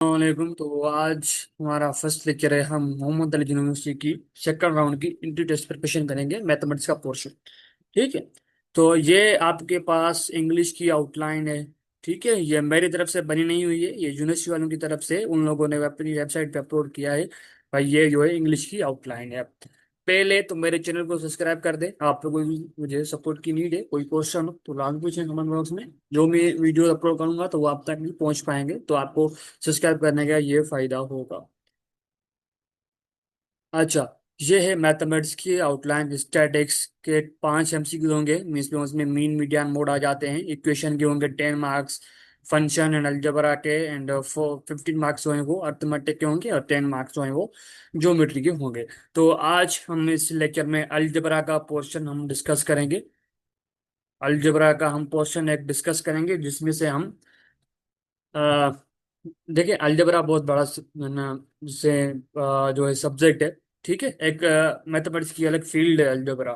वालेकुम। तो आज हमारा फर्स्ट लेक्चर है। हम मोहम्मद अली यूनिवर्सिटी की सेकंड राउंड की इंट्री टेस्ट प्रिपरेशन करेंगे, मैथमेटिक्स का पोर्शन। ठीक है। तो ये आपके पास इंग्लिश की आउटलाइन है। ठीक है, ये मेरी तरफ से बनी नहीं हुई है, ये यूनिवर्सिटी वालों की तरफ से उन लोगों ने अपनी वेबसाइट पे अपलोड किया है। भाई ये जो है इंग्लिश की आउटलाइन है। पहले तो मेरे चैनल को सब्सक्राइब कर दे। आप लोगों को मुझे सपोर्ट की नीड है, कोई क्वेश्चन हो तो लाजमी पूछें कमेंट बॉक्स में। जो मैं वीडियो अपलोड करूंगा तो वो आप तक भी पहुंच पाएंगे, तो आपको सब्सक्राइब करने का ये फायदा होगा। अच्छा, ये है मैथमेटिक्स की आउटलाइन। स्टैटिक्स के 5 MCQ होंगे, मीन्स में उसमें मीन मीडियन मोड आ जाते हैं। इक्वेशन के होंगे 10 मार्क्स। फंक्शन एंड अलजेब्रा के एंड 15 मार्क्स जो हैं वो अर्थमेटिक के होंगे, और 10 मार्क्स जो हैं वो ज्योमेट्री के होंगे। तो आज हम इस लेक्चर में अलजेब्रा का पोर्शन हम डिस्कस करेंगे। अलजेब्रा का हम पोर्शन एक डिस्कस करेंगे जिसमें से हम अ, देखिए, अलजेब्रा बहुत बड़ा ना से जो है सब्जेक्ट है। ठीक है, एक मैथमेटिक्स की अलग फील्ड है अलजेब्रा।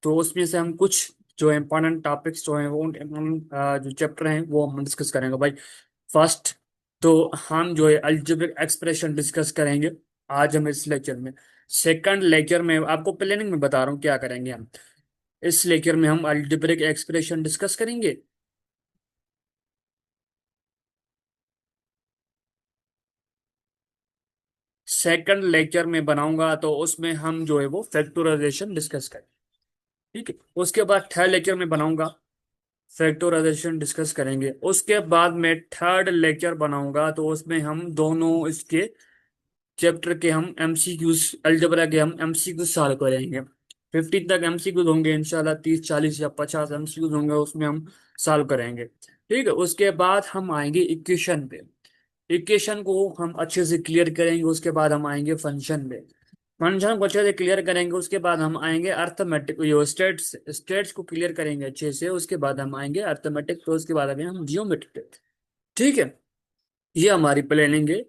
तो उसमें से हम कुछ जो है इंपॉर्टेंट टॉपिक्स जो हैं वो जो चैप्टर हैं वो हम डिस्कस करेंगे भाई। फर्स्ट, तो हम जो है अलजेब्रिक एक्सप्रेशन डिस्कस करेंगे आज हम इस लेक्चर में। सेकंड लेक्चर में आपको प्लानिंग में बता रहा हूँ क्या करेंगे हम। इस लेक्चर में हम अलजेब्रिक एक्सप्रेशन डिस्कस करेंगे। सेकंड लेक्चर में बनाऊंगा तो उसमें हम जो है वो फैक्टराइजेशन डिस्कस करें। ठीक है, उसके बाद थर्ड लेक्चर में बनाऊंगा, फैक्टराइजेशन डिस्कस करेंगे। उसके बाद मैं थर्ड लेक्चर बनाऊंगा तो उसमें हम दोनों इसके चैप्टर के हम एमसीक्यूज, अलजेब्रा के हम एमसीक्यूज सॉल्व करेंगे। 15 तक एमसीक्यूज होंगे इंशाल्लाह, 30 40 या 50 एमसीक्यूज होंगे, उसमें हम सॉल्व करेंगे। ठीक है, उसके बाद हम आएंगे इक्वेशन पे। इक्वेशन को हम अच्छे से क्लियर करेंगे। उसके बाद हम आएंगे फंक्शन पे। फंक्शन को अच्छे से क्लियर करेंगे। उसके बाद हम आएंगे अर्थमेटिक, यो स्टेट्स स्टेट्स को क्लियर करेंगे अच्छे से। उसके बाद हम आएंगे अर्थमेटिक, तो उसके बाद आएंगे हम जियोमेट्रिक। ठीक है, ये हमारी प्लानिंग है।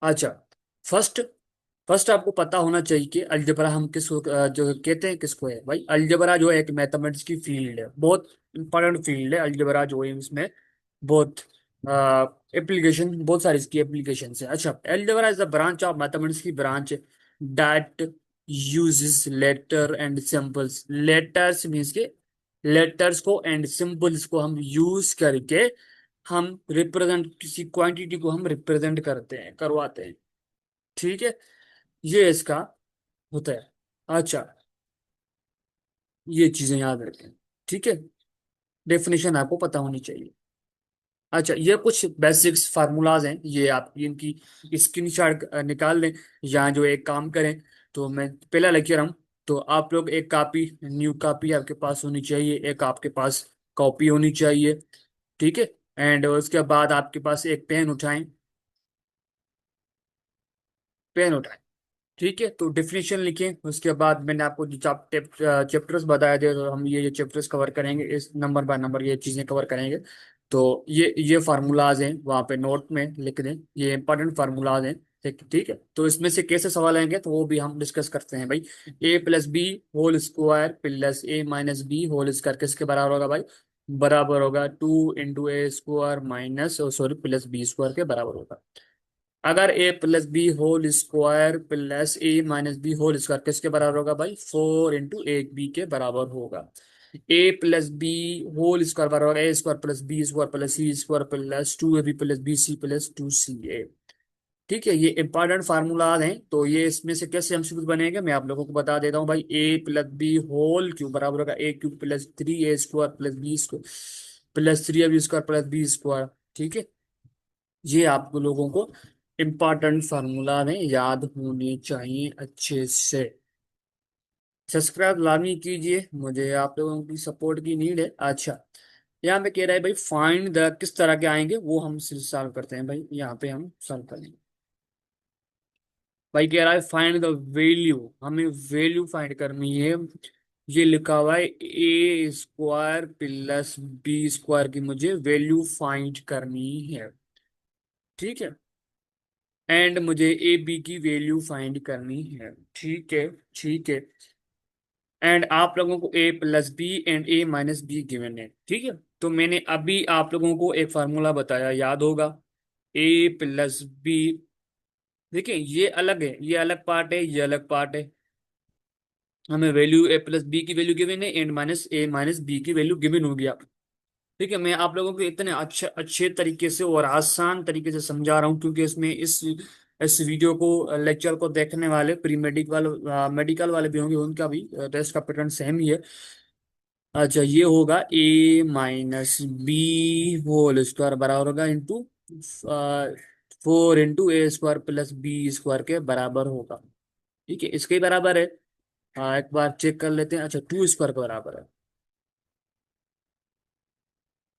अच्छा, फर्स्ट फर्स्ट आपको पता होना चाहिए कि अलजबरा हम किसको जो कहते हैं किसको है भाई। अलजबरा जो है एक मैथमेटिक्स की फील्ड है, बहुत इंपॉर्टेंट फील्ड है अलजबरा जो है। इसमें बहुत एप्लीकेशन, बहुत सारी इसकी एप्लीकेशन है। अच्छा, algebra is the branch of mathematics की branch that uses letter and symbols. Letters means के लेटर्स को एंड सिंबल्स को हम यूज करके हम रिप्रेजेंट, किसी क्वांटिटी को हम रिप्रेजेंट करते हैं, करवाते हैं। ठीक है, ये इसका होता है। अच्छा, ये चीजें याद रखें। ठीक है, डेफिनेशन आपको पता होनी चाहिए। अच्छा, ये कुछ बेसिक्स फार्मूलाज हैं, ये आप इनकी स्क्रीनशॉट निकाल लें, या जो एक काम करें। तो मैं पहला लेक्चर हम, तो आप लोग एक कॉपी, न्यू कॉपी आपके पास होनी चाहिए, एक आपके पास कॉपी होनी चाहिए। ठीक है, एंड उसके बाद आपके पास एक पेन उठाएं, पेन उठाएं। ठीक है, तो डिफिनेशन लिखें। उसके बाद मैंने आपको जो चैप्टर्स बताए थे, तो हम ये चैप्टर्स कवर करेंगे, इस नंबर बाय नंबर ये चीजें कवर करेंगे। तो ये फार्मूलाज हैं, वहाँ पे नोट में लिख दें, ये इंपॉर्टेंट फार्मूलाज हैं। ठीक ठीक है, तो इसमें से कैसे सवाल आएंगे तो वो भी हम डिस्कस करते हैं भाई। A plus b whole square plus a minus b whole square किसके बराबर होगा भाई? बराबर होगा 2 × A² minus, sorry, plus b square के बराबर होगा। अगर a plus b whole square plus a minus b whole square किसके बराबर होगा भाई? 4 × 1 बी के बराबर होगा। A plus b whole square बराबर होगा a square plus b square plus c square plus 2ab plus b c plus 2ca। ठीक है, ये इंपॉर्टेंट फार्मूलाज हैं। तो ये इसमें से कैसे एमसीक्यू बनेगा मैं आप लोगों को बता देता हूँ भाई। A plus b whole cube बराबर होगा A³ plus 3a² plus b square plus 3ab² plus b square. ठीक है, ये आप लोगों को इम्पॉर्टेंट फार्मूला में याद होने चाहिए अच्छे से। सब्सक्राइब लाजमी कीजिए, मुझे आप लोगों की सपोर्ट की नीड है। अच्छा, यहाँ पे कह रहा है भाई फाइंड द, किस तरह के आएंगे वो हम सॉल्व करते हैं भाई। यहाँ पे हम सॉल्व करेंगे भाई। कह रहा है फाइंड द वैल्यू, हमें वैल्यू फाइंड करनी है। ये लिखा हुआ है A² प्लस B² की मुझे वैल्यू फाइंड करनी है। ठीक है, एंड मुझे ए बी की वैल्यू फाइंड करनी है। ठीक है, ठीक है, एंड आप लोगों को a plus b and a minus b given है। ठीक है, तो मैंने अभी आप लोगों को एक फार्मूला बताया, याद होगा। A plus B. देखिए ये अलग है, ये अलग पार्ट है, ये अलग पार्ट है। हमें वैल्यू ए प्लस बी की वैल्यू गिवन है, and minus a minus b की वैल्यू गिवन हो गया। ठीक है, मैं आप लोगों को इतने अच्छे अच्छे तरीके से और आसान तरीके से समझा रहा हूँ, क्योंकि इसमें इस वीडियो को, लेक्चर को देखने वाले प्री मेडिकल मेडिकल वाले भी होंगे, उनका भी टेस्ट का पैटर्न सेम ही है। अच्छा, ये होगा ए माइनस बी होल स्क्वायर बराबर होगा into 4 into a square plus b square के बराबर होगा। ठीक है, इसके ही बराबर है। एक बार चेक कर लेते हैं। अच्छा, 2 स्क्वायर के बराबर है।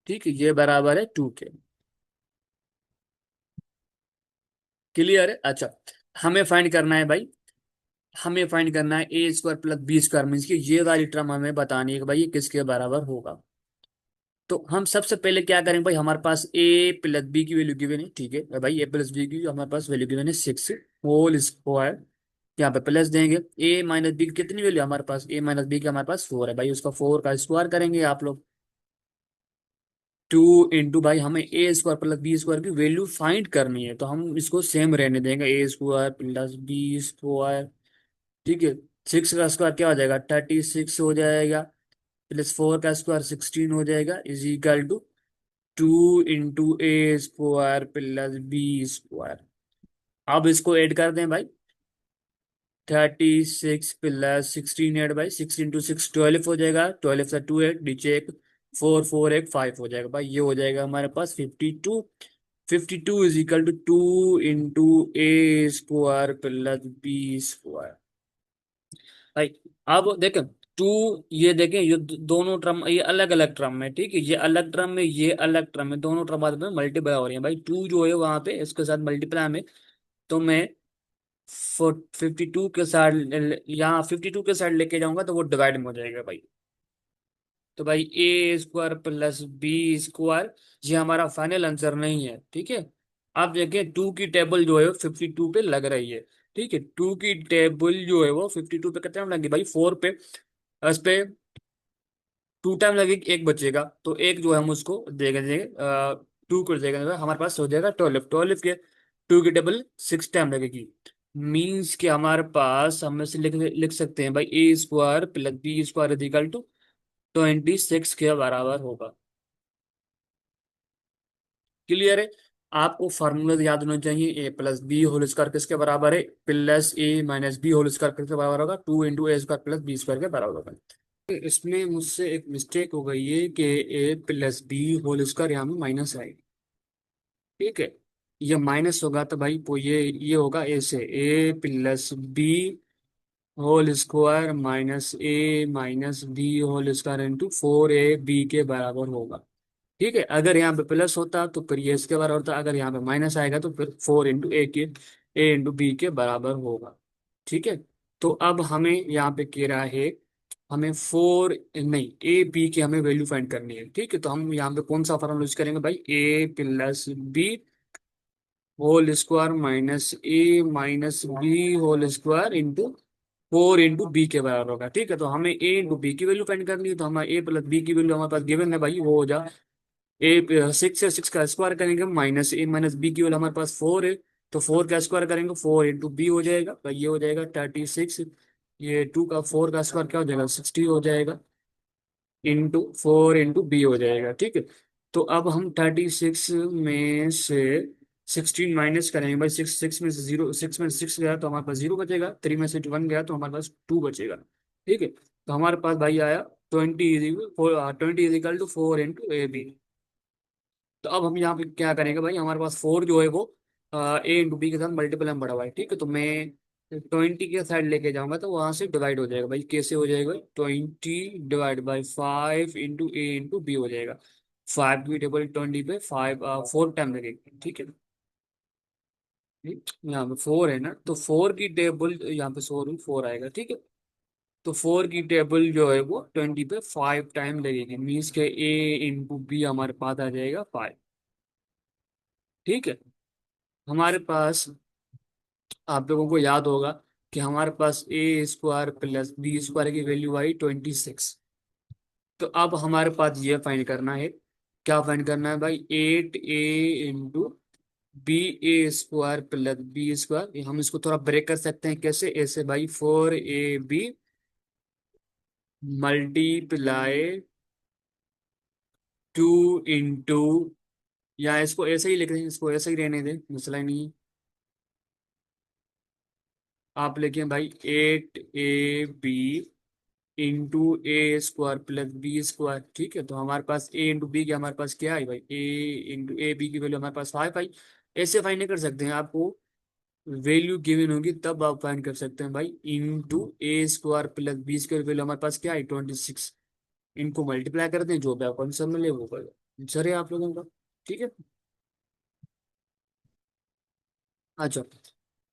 ठीक है, ये बराबर है 2 के। क्लियर है? अच्छा, हमें फाइंड करना है भाई, हमें फाइंड करना है a square plus b square, means की ये वाली टर्म हमें बतानी है कि भाई ये किसके बराबर होगा। तो हम सबसे पहले क्या करेंगे भाई, हमारे पास ए प्लस बी की वैल्यू गिवन है। ठीक है भाई, ए प्लस बी की हमारे पास वैल्यू गिवन है 6 होल स्क्वायर। यहाँ पे प्लस देंगे। ए माइनस बी की कितनी वैल्यू है हमारे पास, ए माइनस बी की हमारे पास 4 है भाई, उसका 4 का स्क्वायर करेंगे आप लोग। 2 इंटू भाई, हमें a square plus b square की वैल्यू फाइंड करनी है, तो हम इसको सेम रहने देंगे, ए स्क्वायर प्लस बी स्क्वायर। ठीक है, 6 का स्क्वायर क्या हो जाएगा, 36 हो जाएगा, प्लस 4 का स्क्वायर 16 हो जाएगा, is equal to 2 into a square plus b square. अब इसको ऐड कर दें भाई, 36 प्लस 16 ऐड भाई, 6 इंटू 6 12 हो जाएगा, 12 से 2 8 नीचे एक 4 4 एक 5 हो जाएगा भाई, ये हो जाएगा हमारे पास 52। 52 is equal to 2 into a square plus b square भाई। अब देखें, टू, ये देखें, ये दोनों टर्म ये अलग अलग टर्म है। ठीक है, ये अलग टर्म है, ये अलग टर्म है, दोनों टर्म बाद में मल्टीप्लाई हो रही है भाई, 2 जो है वहां पे इसके साथ मल्टीप्लाई में। तो मैं 52 के साथ, यहाँ 52 के साथ लेके जाऊंगा तो वो डिवाइड में हो जाएगा भाई। तो भाई a square plus b square, ये हमारा फाइनल आंसर नहीं है। ठीक है, आप देखें 2 की टेबल जो है 52 पे लग रही है। ठीक है, 2 की टेबल जो है वो 52 पे कितना लगी भाई, 4 पे। इस पे 2 टाइम लगेगी, एक बचेगा, तो एक जो है हम उसको दे देंगे, 2 कर देगा, हमारे पास हो जाएगा 12। 12 के 2 की टेबल 6 टाइम लगेगी। मीन्स कि हमारे पास, हम इसे लिख लिख सकते हैं भाई, a square plus b square equal to 26 के बराबर होगा। क्लियर है? आपको फार्मूला याद होना चाहिए, ए प्लस बी होल स्क्वायर किसके बराबर है, plus a minus b whole square किसके बराबर होगा, 2 into a square plus b square के बराबर होगा। इसमें मुझसे एक मिस्टेक हो गई है कि ए प्लस बी होल स्क्वायर यहाँ में माइनस है। ठीक है, ये माइनस होगा तो भाई वो ये होगा ए से, a plus b whole square minus a minus b whole square into 4ab के बराबर होगा। ठीक है, अगर यहाँ पे प्लस होता तो फिर ये इसके बराबर होता, अगर यहाँ पे माइनस आएगा तो फिर 4 इंटू ए इंटू बी के बराबर होगा। ठीक है, तो अब हमें यहाँ पे कह रहा है, हमें 4 नहीं, ए बी की हमें वैल्यू फाइंड करनी है। ठीक है, तो हम यहाँ पे कौन सा फॉर्मूला यूज करेंगे भाई, a plus b whole square minus a minus b whole square into 4 into b के बराबर होगा। ठीक है, तो हमें ए इंटू बी की वैल्यू फाइंड करनी है, तो हमारे ए प्लस बी की वैल्यू हमारे पास गिवन है भाई, वो हो जा ए 6 से 6 का स्क्वायर करेंगे, माइनस ए माइनस बी की वैल्यू हमारे पास 4 है, तो 4 का स्क्वायर करेंगे, 4 इंटू बी हो जाएगा भाई, ये हो जाएगा 36। ये 2 का 4 का स्क्वायर क्या हो जाएगा, 60 हो जाएगा, इंटू 4 इंटू बी हो जाएगा। ठीक है, तो अब हम 36 में से 16 माइनस करेंगे भाई, 6 6 में से 0, 6 में से 6 गया तो हमारे पास 0 बचेगा, 3 में से 1 गया तो हमारे पास 2 बचेगा। ठीक है, तो हमारे पास भाई आया 20 is equal to 4 into a b. तो अब हम यहाँ पे क्या करेंगे भाई, हमारे पास 4 जो है वो ए इंटू बी के साथ मल्टीपल में बढ़ा हुआ है। ठीक है, तो मैं 20 के साइड लेके जाऊंगा तो वहां से डिवाइड हो जाएगा भाई, कैसे हो जाएगा, 20 divide by 5 into a into b हो जाएगा। 5 की टेबल 20 पे 5 4 टाइम लगेगी। ठीक है, यहाँ पे 4 है ना, तो 4 की टेबल यहाँ पे 4 आएगा। ठीक है, तो 4 की टेबल जो है वो 20 पे 5 टाइम लगेगी, मीन्स के ए इंटू बी हमारे पास आ जाएगा 5। ठीक है, हमारे पास, आप लोगों को याद होगा कि हमारे पास ए स्क्वायर प्लस बी स्क्वायर की वैल्यू आई 26। तो अब हमारे पास ये फाइंड करना है, क्या फाइंड करना है भाई, 8a इंटू बी ए स्क्वायर प्लस बी स्क्वायर, हम इसको थोड़ा ब्रेक कर सकते हैं कैसे, ऐसे भाई 4ab मल्टीप्लाई 2 इंटू, या इसको ऐसे ही लिख रहे हैं, इसको ऐसे ही रहने दें, मसला ही नहीं है। आप लिखें भाई 8ab into a square plus b square, ठीक है। तो हमारे पास ए इंटू बी की हमारे पास क्या है भाई, ए इंटू ए बी की वैल्यू हमारे पास 5 भाई। ऐसे फाइंड नहीं कर सकते हैं, आपको वैल्यू गिवन होगी तब आप फाइंड कर सकते हैं भाई। Into a square plus b square value हमारे पास क्या है 26, इनको मल्टीप्लाई कर दें, जो भी आपको आंसर मिले वो कर आंसर है आप लोगों का, ठीक है। अच्छा,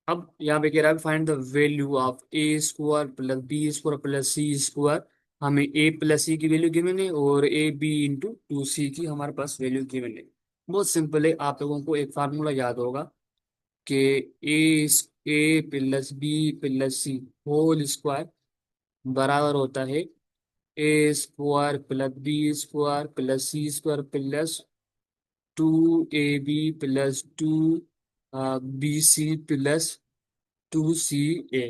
अब यहाँ पे कह रहा है find the value of a square plus b square plus c square. हमें ए प्लस सी की वैल्यू गिवन है और a b into two c की हमारे पास वैल्यू गिवन है। बहुत सिंपल है, आप लोगों को एक फार्मूला याद होगा कि a a plus b plus c whole square बराबर होता है a square plus b square plus c square plus 2ab plus 2bc plus 2ca,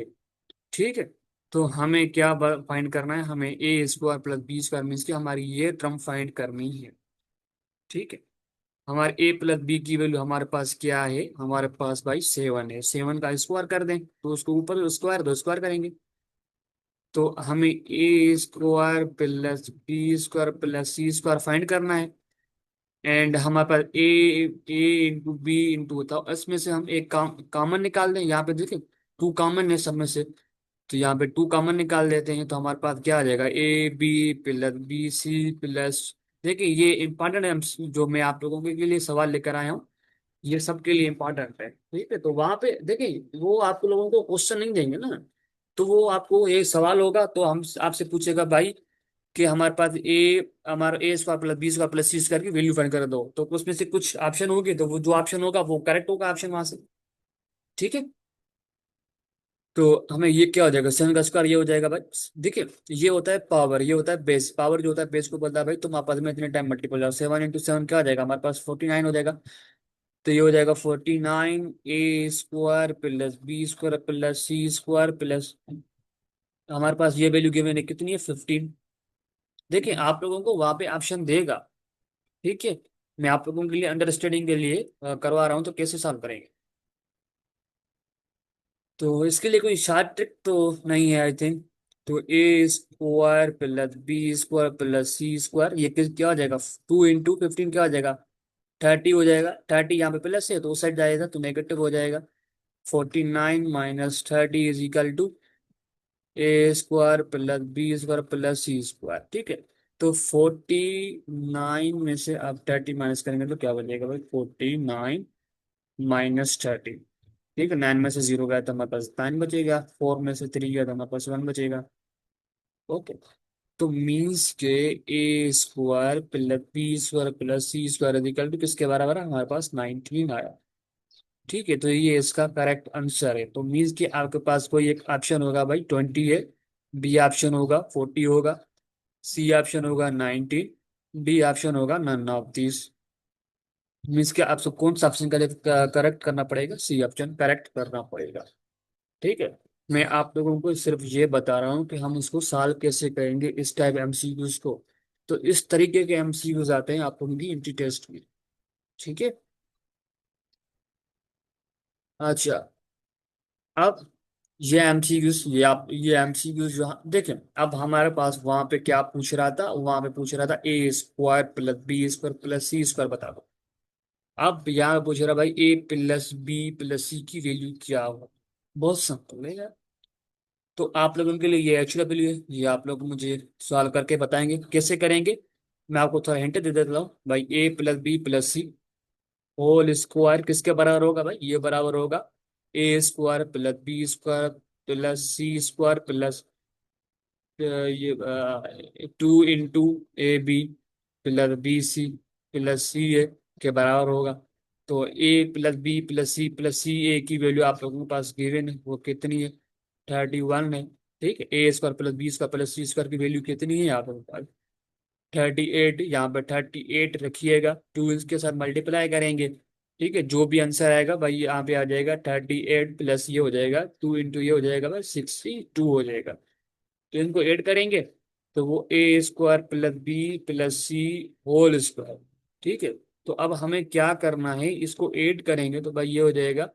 ठीक है। तो हमें क्या फाइंड करना है, हमें a square plus b square means की हमारी ये टर्म फाइंड करनी है, ठीक है। हमारे ए प्लस बी की वैल्यू हमारे पास क्या है, हमारे पास भाई 7 है, 7 का स्क्वायर कर दें तो उसको ऊपर स्क्वायर दो स्क्वायर करेंगे। तो हमें a square plus b square plus c square find करना है। एंड हमारे पास a a into b into होता है, इसमें से हम एक कॉमन निकाल दें, यहाँ पे देखिए 2 कॉमन है सब में से, तो यहाँ पे 2 कॉमन निकाल देते हैं, तो हमारे पास क्या आ जाएगा a b plus b c plus, देखिए ये इंपॉर्टेंट है, जो मैं आप लोगों के लिए सवाल लेकर आया हूँ ये सबके लिए इंपॉर्टेंट है, ठीक है। तो वहां पे देखिए वो आप लोगों को क्वेश्चन नहीं देंगे ना, तो वो आपको ये सवाल होगा तो हम आपसे पूछेगा भाई कि हमारे पास हमारा a square plus b square plus c square की वैल्यू फाइंड कर दो, तो उसमें से कुछ ऑप्शन होंगे, तो वो जो ऑप्शन होगा वो करेक्ट होगा ऑप्शन वहां से, ठीक है। तो हमें ये क्या हो जाएगा, 7 का स्क्वायर ये हो जाएगा भाई, देखिए ये होता है पावर, ये होता है बेस, पावर जो होता है बेस को बोलता है भाई तुम आपस में इतने टाइम मल्टीपल जाओ, 7 इंटू 7 क्या हो जाएगा हमारे पास 49 हो जाएगा। तो ये हो जाएगा 49 a square plus b square plus c square plus, हमारे पास ये वैल्यू गिवन है कितनी है 15। देखिए आप लोगों को वहां पे ऑप्शन देगा, ठीक है। मैं आप लोगों के लिए अंडरस्टैंडिंग के लिए करवा रहा हूँ, तो कैसे सॉल्व करेंगे। तो इसके लिए कोई शार्ट ट्रिक तो नहीं है आई थिंक। तो a square plus b square plus c square ये क्या हो जाएगा, 2 इंटू 15 क्या हो जाएगा 30 हो जाएगा, 30 यहाँ पे प्लस है तो उस साइड जाएगा तो नेगेटिव हो जाएगा। 49 - 30 is equal to a square plus b square plus c square, ठीक है। तो 49 में से आप 30 माइनस करेंगे तो क्या बचेगा भाई 49 - 30, ठीक है। 9 में से 0 गया तो हमारे पास 9 बचेगा, 4 में से 3 गया तो हमारे पास 1 बचेगा, ओके। तो मीन्स के a square plus b square plus c square equal to किसके बराबर है, हमारे पास 19 आया, ठीक है। तो ये इसका करेक्ट आंसर है। तो मीन्स कि आपके पास कोई एक ऑप्शन होगा भाई 20 है, बी ऑप्शन होगा 40 होगा, सी ऑप्शन होगा 19, डी ऑप्शन होगा नन ऑफ दिस। मीन्स कि आपको कौन सा ऑप्शन करेक्ट करना पड़ेगा, सी ऑप्शन करेक्ट करना पड़ेगा, ठीक है। मैं आप लोगों को सिर्फ ये बता रहा हूँ कि हम इसको सॉल्व कैसे करेंगे इस टाइप एमसीक्यूज को। तो इस तरीके के एमसीक्यूज आते हैं आप लोगों की एंटी टेस्ट में, ठीक है। अच्छा, अब ये एमसीक्यूज जो देखें, अब हमारे पास वहां पे क्या पूछ रहा था, वहां पे पूछ रहा था a square plus b square plus c square बता दो। अब यहाँ पे पूछ रहा भाई a plus b plus c की वैल्यू क्या हो, बहुत सिंपल है यार। तो आप लोगों के लिए ये एक्चुअल वैल्यू है, ये आप लोग मुझे सॉल्व करके बताएंगे कैसे करेंगे। मैं आपको थोड़ा हिंट दे देता हूँ भाई, a plus b plus c whole square किसके बराबर होगा भाई, ये बराबर होगा a square plus b square plus c square plus ये 2 into ab plus b c plus c a के बराबर होगा। तो a plus b plus c a की वैल्यू आप लोगों के पास गिवन है, वो कितनी है 31 है, ठीक है। A square plus b square plus c square की वैल्यू कितनी है आप लोगों के पास 38, यहाँ पे 38 रखिएगा, 2 इसके साथ मल्टीप्लाई करेंगे ठीक है, जो भी आंसर आएगा भाई यहाँ पे आ जाएगा 38 प्लस ये हो जाएगा 2 इंटू ये हो जाएगा भाई 62 हो जाएगा। तो इनको ऐड करेंगे तो वो ए square plus b plus c whole square. ठीक है, तो अब हमें क्या करना है, इसको ऐड करेंगे तो भाई ये हो जाएगा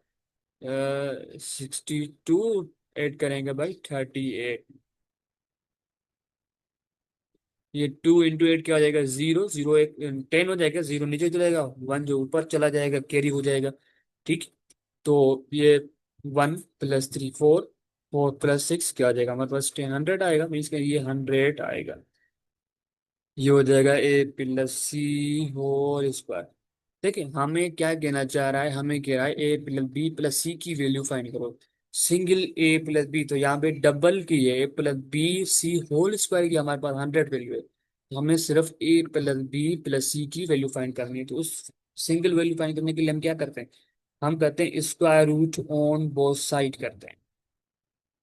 62, ऐड करेंगे भाई 38। ये 2 इंटू 8 क्या हो जाएगा, जीरो, जीरो एक 10 हो जाएगा, जीरो नीचे चलेगा, वन जो ऊपर चला जाएगा कैरी हो जाएगा। ठीक, तो ये 1 प्लस 3 4, 4 प्लस 6 क्या आ जाएगा हमारे पास 10 100 आएगा, मीन्स का ये 100 आएगा। ये हो जाएगा ए प्लस सी होल स्क्वायर। देखिए हमें क्या कहना चाह रहा है, हमें कह रहा है a plus b plus c की वैल्यू फाइंड करो। सिंगल ए प्लस बी, तो यहाँ पे डबल की है a plus b c whole square की हमारे पास 100 वैल्यू है, तो हमें सिर्फ a plus b plus c की वैल्यू फाइंड करनी है। तो उस सिंगल वैल्यू फाइंड करने के लिए हम क्या करते हैं, हम करते हैं square root on both side करते हैं।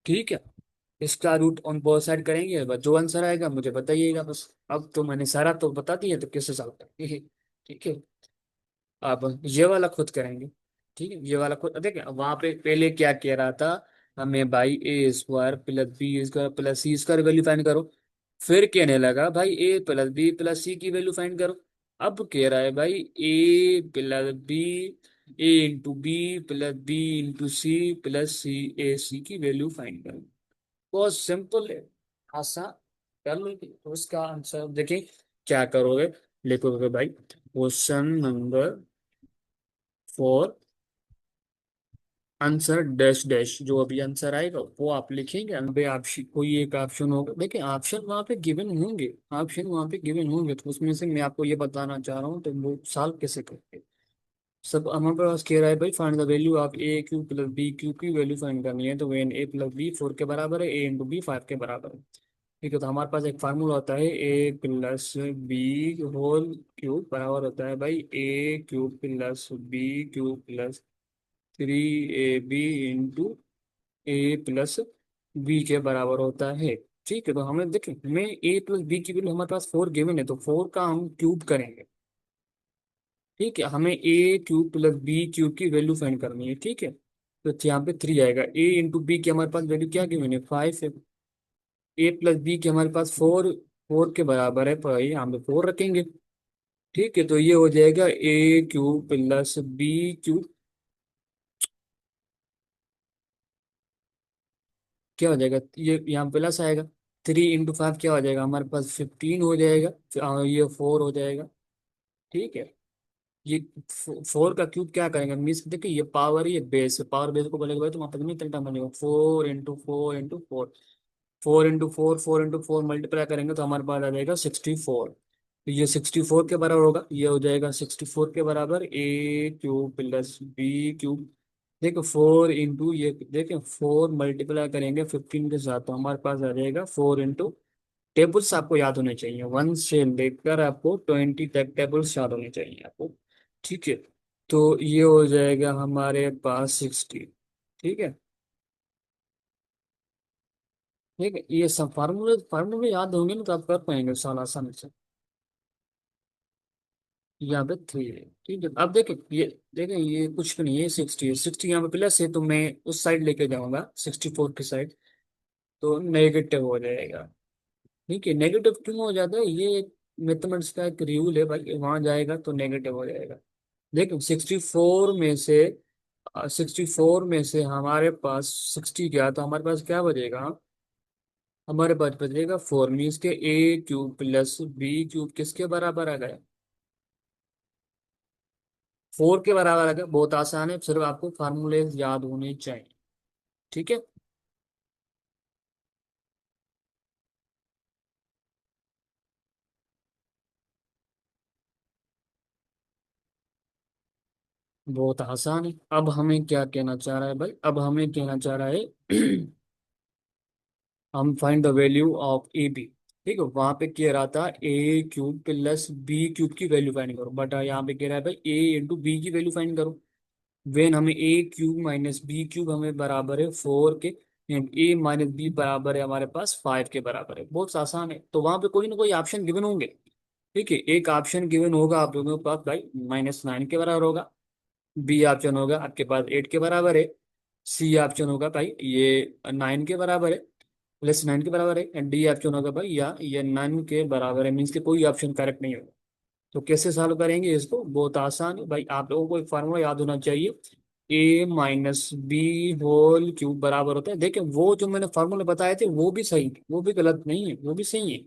ठीक है, इसका रूट ऑन बोथ साइड करेंगे, बस जो आंसर आएगा मुझे बताइएगा बस। अब तो मैंने सारा तो बता दिया, तो किससे सॉल्व करेंगे। ठीक है, अब ये वाला खुद करेंगे। ठीक है, ये वाला खुद देखिए, वहां पे पहले क्या कह रहा था हमें, भाई a square plus b square plus c square value find करो। फिर कहने लगा भाई a plus b plus c की वैल्यू फाइंड करो। अब कह रहा है भाई a plus b, a into b plus b into c plus c, a c की वैल्यू फाइंड करो। बहुत सिंपल है, आसान। कर लो, तो उसका आंसर देखिए क्या करोगे, लिखोगे भाई question number 4, answer dash dash, जो अभी आंसर आएगा वो आप लिखेंगे। अबे आप कोई एक ऑप्शन होगा, देखिए ऑप्शन वहाँ पे गिवन होंगे, ऑप्शन वहाँ पे गिवन होंगे, तो उसमें से मैं आपको ये बताना चाह रहा हूँ तो वो सॉल्व कैसे करते। सब हमारे पास कह रहा है भाई find the value of a cube plus b cube की वैल्यू फाइंड करनी है, तो वेन ए प्लस बी 4 के बराबर है, ए इंटू बी 5 के बराबर है। ठीक है, तो हमारे पास एक फार्मूला होता है a plus b whole cube बराबर होता है भाई a cube plus b cube plus 3ab into a plus b के बराबर होता है। ठीक है, तो हमें देखें, हमें ए प्लस बी की वैल्यू हमारे पास 4 गिवन है, तो 4 का हम क्यूब करेंगे। ठीक है, हमें a cube plus b cube की वैल्यू फाइंड करनी है। ठीक है, तो यहाँ पे 3 आएगा, ए इंटू बी की हमारे पास वैल्यू क्या गिवन है 5 है, ए प्लस बी की हमारे पास 4, 4 के बराबर है, पर यहाँ पे 4 रखेंगे। ठीक है, तो ये हो जाएगा ए क्यूब प्लस बी क्यूब, क्या हो जाएगा, ये यहाँ प्लस आएगा, 3 इंटू 5 क्या हो जाएगा हमारे पास 15 हो जाएगा, ये 4 हो जाएगा। ठीक है, ये 4 का क्यूब क्या करेंगे, मीन्स देखिए ये पावर, ये बेस, पावर बेस को बोलेगा भाई तो वहाँ पर नहीं चलता बनेगा, 4 into 4 into 4, 4 into 4, 4 into 4 multiply करेंगे तो हमारे पास आ जाएगा 64। तो ये 64 के बराबर होगा, ये हो जाएगा 64 के बराबर ए क्यूब प्लस बी क्यूब। देखो 4 इंटू ये, देखो 4 मल्टीप्लाई करेंगे 15 के साथ, तो हमारे पास आ जाएगा 4 इंटू, टेबल्स आपको याद होने चाहिए, 1 से लेकर आपको 20 तक टेबल्स याद होने चाहिए आपको। ठीक है, तो ये हो जाएगा हमारे पास 60। ठीक है, ठीक है, ये सब फार्मूले फार्मूले याद होंगे ना तो आप कर पाएंगे साल आसानी से। यहाँ पे 3 है। ठीक है, अब देखें ये, देखें ये कुछ भी नहीं है, 60 है, 60 यहाँ पे प्लस है, तो मैं उस साइड लेके जाऊंगा 64 की साइड, तो नेगेटिव हो जाएगा। ठीक है, नेगेटिव क्यों हो जाता है, ये मैथमेटिक्स का एक रूल है भाई, वहां जाएगा तो नेगेटिव हो जाएगा। देखो 64 में से हमारे पास 60 गया, तो हमारे पास क्या बचेगा, हमारे पास बचेगा 4, मीन्स के ए क्यूब प्लस बी क्यूब किसके बराबर आ गया, 4 के बराबर आ गया। बहुत आसान है, सिर्फ आपको फार्मूले याद होने चाहिए। ठीक है, बहुत आसान है। अब हमें क्या कहना चाह रहा है भाई, अब हमें कहना चाह रहा है हम find the value of a b. ठीक है, वहां पे कह रहा था a cube plus b cube की वैल्यू फाइंड करो, बट यहाँ पे कह रहा है भाई ए इंटू बी की वैल्यू फाइंड करो। वेन हमें a cube minus b cube हमें बराबर है 4 के, ए माइनस बी बराबर है हमारे पास 5 के बराबर है, बहुत आसान है। तो वहां पे कोई ना कोई ऑप्शन गिवन होंगे। ठीक है, एक ऑप्शन गिवन होगा आप लोगों के पास भाई -9 के बराबर होगा, बी ऑप्शन होगा आपके पास 8 के बराबर है। सी ऑप्शन होगा भाई ये 9 के बराबर है, प्लस 9 के बराबर है। एंड डी ऑप्शन होगा भाई या ये 9 के बराबर है, मीन्स के कोई ऑप्शन करेक्ट नहीं होगा। तो कैसे सॉल्व करेंगे इसको, बहुत आसान है भाई, आप लोगों को एक फार्मूला याद होना चाहिए। ए माइनस बी होल क्यूब बराबर होता है, देखिए वो जो मैंने फार्मूले बताए थे वो भी सही, वो भी गलत नहीं है, वो भी सही है।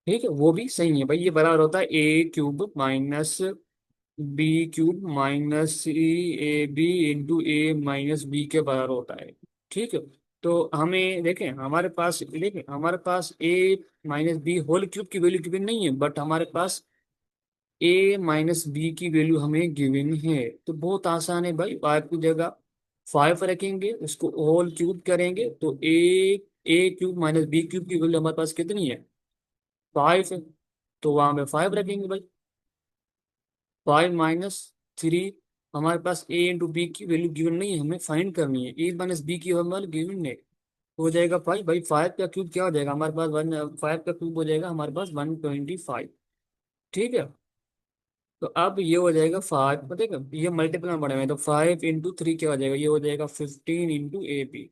ठीक है, वो भी सही है भाई, ये बराबर होता है a cube minus b cube minus c a b into a minus b के बराबर होता है। ठीक है, तो हमें देखें हमारे पास, देखें हमारे पास ए माइनस बी होल क्यूब की वैल्यू गिवन नहीं है, बट हमारे पास ए माइनस बी की वैल्यू हमें गिवन है। तो बहुत आसान है भाई, 5 की जगह 5 रखेंगे, उसको होल क्यूब करेंगे तो ए क्यूब माइनस बी क्यूब की वैल्यू हमारे पास कितनी है, 5 है। तो वहां पे 5 रखेंगे भाई, 5 - 3, हमारे पास ए इंटू बी की वैल्यू गिवन नहीं है, हमें फाइंड करनी है, ए माइनस बी की वैल्यू गिवन है। हो जाएगा भाई, 5 का क्यूब क्या हो जाएगा हमारे पास, 5 का क्यूब हो जाएगा हमारे पास 125। ठीक है, तो अब ये हो जाएगा 5, पता है ये मल्टीपल में बढ़े हुए हैं, तो 5 × 3 क्या हो जाएगा, ये हो जाएगा 15 × AP।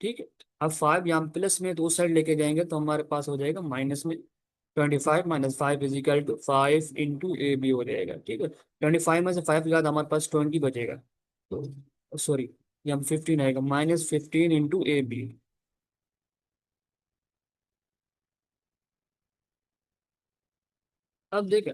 ठीक है, अब 5 यहाँ प्लस में दो साइड लेके जाएंगे तो हमारे पास हो जाएगा माइनस में। 25 - 5 इजिकल टू 5 × AB हो जाएगा। ठीक है, 25 में से 5 के बाद हमारे पास 20 बचेगा, तो सॉरी यहाँ 15 आएगा, -15 × AB। अब देखें,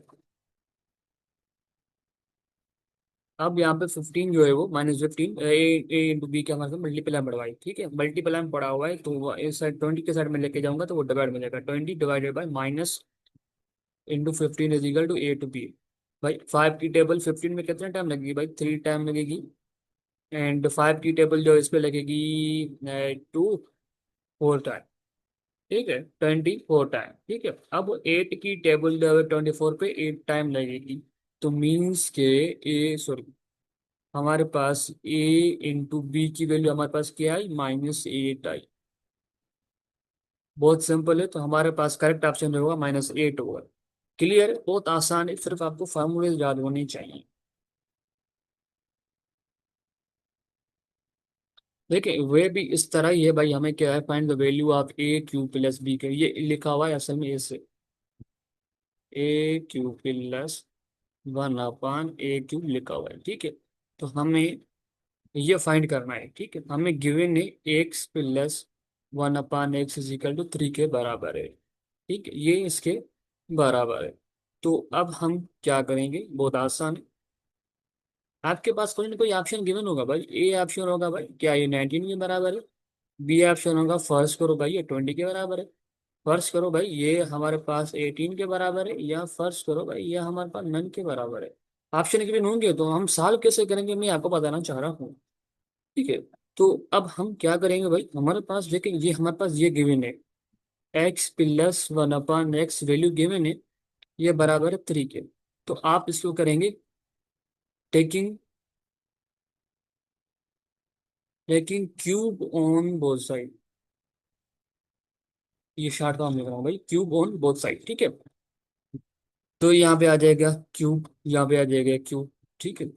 अब यहाँ पे 15 जो है वो -15 ए ए इंटू बी के हमारे साथ मल्टीप्लाई बढ़वाई। ठीक है, मल्टीप्लाई में पड़ा हुआ है तो इस साइड 20 के साइड में लेके जाऊंगा तो वो डिवाइड में जाएगा, 20 divided by -15 is equal to A to B। भाई 5 की टेबल 15 में कितना टाइम लगेगी भाई, 3 टाइम लगेगी। एंड 5 की टेबल जो इस पे लगेगी 4 टाइम। ठीक है, 24 टाइम। ठीक है, अब 8 की टेबल जो है 24 पे 8 टाइम लगेगी। तो मीन्स के ए सॉरी हमारे पास ए इंटू बी की वैल्यू हमारे पास क्या आई, -8 आई। बहुत सिंपल है, तो हमारे पास करेक्ट ऑप्शन जो होगा -8 होगा। क्लियर है, बहुत आसान है, सिर्फ आपको फार्मूले याद होने चाहिए। देखिए वे भी इस तरह ही है भाई, हमें क्या है, find the value of a cube plus b के, ये लिखा हुआ है असल में ऐसे, A³ + 1/A³ लिखा हुआ है। ठीक है, तो हमें ये फाइंड करना है। ठीक है, हमें गिवन है X + 1/X इजिकल टू 3 के बराबर है। ठीक है, ये इसके बराबर है। तो अब हम क्या करेंगे, बहुत आसान है, आपके पास कोई ना कोई ऑप्शन गिवन होगा भाई। ए ऑप्शन होगा भाई क्या ये 19 के बराबर है, बी ऑप्शन होगा फर्स्ट करो भाई ये 20 के बराबर है, फर्स्ट करो भाई ये हमारे पास 18 के बराबर है, या फर्स्ट करो भाई ये हमारे पास नन के बराबर है। ऑप्शन गिवन होंगे तो हम सॉल्व कैसे करेंगे मैं आपको बताना चाह रहा हूँ। ठीक है, तो अब हम क्या करेंगे भाई, हमारे पास देखिए ये हमारे पास ये गिवन है, X + 1/X वैल्यू गिवन है, ये बराबर है 3 के। तो आप इसको करेंगे taking taking cube on both side, ये शॉर्ट फॉर्म लिख रहा हूँ भाई, क्यूब ऑन बोथ साइड। ठीक है, तो यहाँ पे आ जाएगा क्यूब, यहाँ पे आ जाएगा क्यूब। ठीक है,